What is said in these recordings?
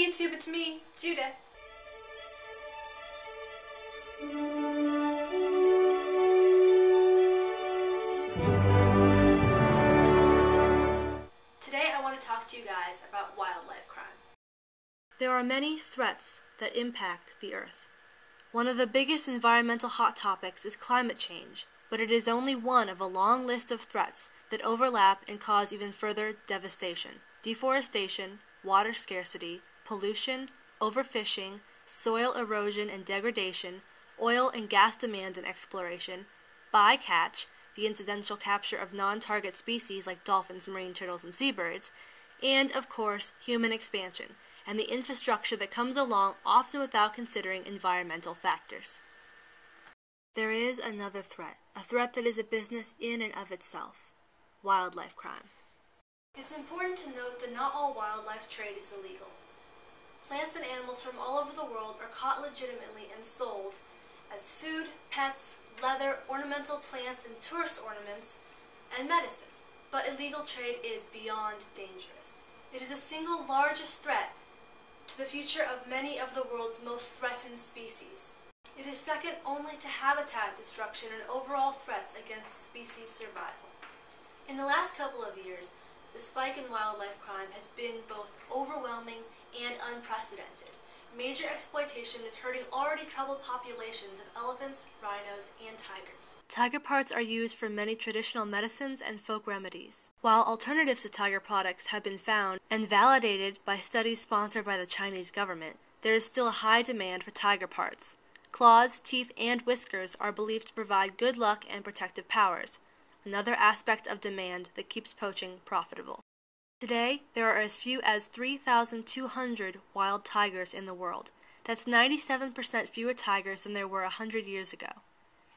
YouTube, it's me, Judah. Today I want to talk to you guys about wildlife crime. There are many threats that impact the Earth. One of the biggest environmental hot topics is climate change, but it is only one of a long list of threats that overlap and cause even further devastation. Deforestation, water scarcity, pollution, overfishing, soil erosion and degradation, oil and gas demand and exploration, bycatch, the incidental capture of non-target species like dolphins, marine turtles, and seabirds, and, of course, human expansion, and the infrastructure that comes along often without considering environmental factors. There is another threat, a threat that is a business in and of itself: wildlife crime. It's important to note that not all wildlife trade is illegal. Plants and animals from all over the world are caught legitimately and sold as food, pets, leather, ornamental plants and tourist ornaments, and medicine. But illegal trade is beyond dangerous. It is the single largest threat to the future of many of the world's most threatened species. It is second only to habitat destruction and overall threats against species survival. In the last couple of years, the spike in wildlife crime has been both overwhelming and unprecedented. Major exploitation is hurting already troubled populations of elephants, rhinos, and tigers. Tiger parts are used for many traditional medicines and folk remedies. While alternatives to tiger products have been found and validated by studies sponsored by the Chinese government, there is still a high demand for tiger parts. Claws, teeth, and whiskers are believed to provide good luck and protective powers, another aspect of demand that keeps poaching profitable. Today, there are as few as 3,200 wild tigers in the world. That's 97% fewer tigers than there were 100 years ago.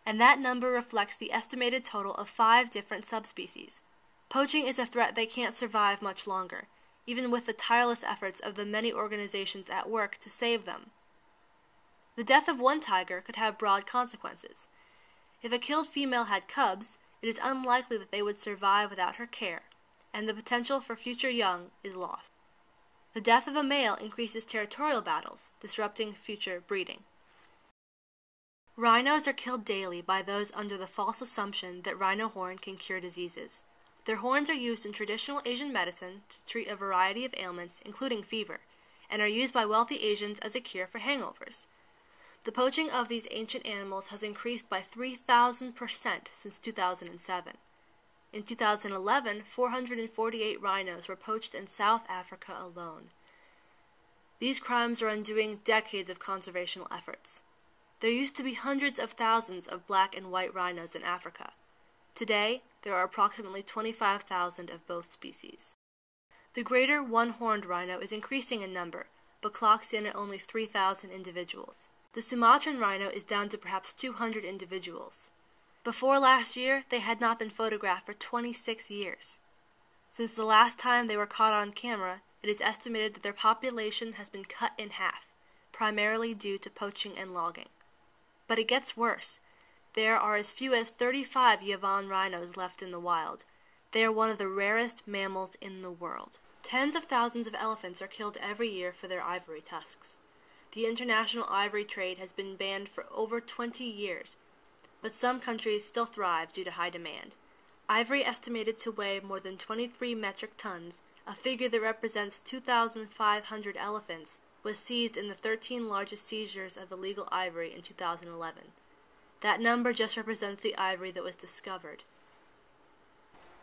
And that number reflects the estimated total of 5 different subspecies. Poaching is a threat that can't survive much longer, even with the tireless efforts of the many organizations at work to save them. The death of one tiger could have broad consequences. If a killed female had cubs, it is unlikely that they would survive without her care, and the potential for future young is lost. The death of a male increases territorial battles, disrupting future breeding. Rhinos are killed daily by those under the false assumption that rhino horn can cure diseases. Their horns are used in traditional Asian medicine to treat a variety of ailments, including fever, and are used by wealthy Asians as a cure for hangovers. The poaching of these ancient animals has increased by 3,000% since 2007. In 2011, 448 rhinos were poached in South Africa alone. These crimes are undoing decades of conservation efforts. There used to be hundreds of thousands of black and white rhinos in Africa. Today, there are approximately 25,000 of both species. The greater one-horned rhino is increasing in number, but clocks in at only 3,000 individuals. The Sumatran rhino is down to perhaps 200 individuals. Before last year, they had not been photographed for 26 years. Since the last time they were caught on camera, it is estimated that their population has been cut in half, primarily due to poaching and logging. But it gets worse. There are as few as 35 Yavon rhinos left in the wild. They are one of the rarest mammals in the world. Tens of thousands of elephants are killed every year for their ivory tusks. The international ivory trade has been banned for over 20 years, but some countries still thrive due to high demand. Ivory, estimated to weigh more than 23 metric tons, a figure that represents 2,500 elephants, was seized in the 13 largest seizures of illegal ivory in 2011. That number just represents the ivory that was discovered.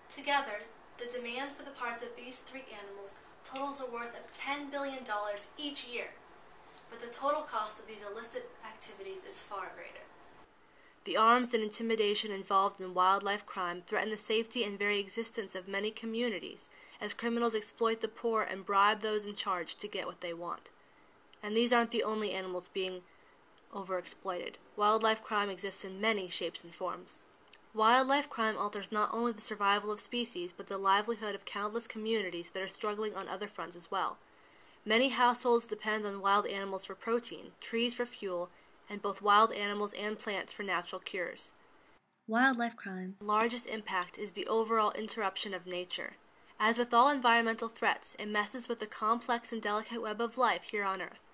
Together, the demand for the parts of these 3 animals totals a worth of $10 billion each year, but the total cost of these illicit activities is far greater. The arms and intimidation involved in wildlife crime threaten the safety and very existence of many communities, as criminals exploit the poor and bribe those in charge to get what they want. And these aren't the only animals being overexploited. Wildlife crime exists in many shapes and forms. Wildlife crime alters not only the survival of species, but the livelihood of countless communities that are struggling on other fronts as well. Many households depend on wild animals for protein, trees for fuel, and both wild animals and plants for natural cures. Wildlife crime's largest impact is the overall interruption of nature. As with all environmental threats, it messes with the complex and delicate web of life here on Earth.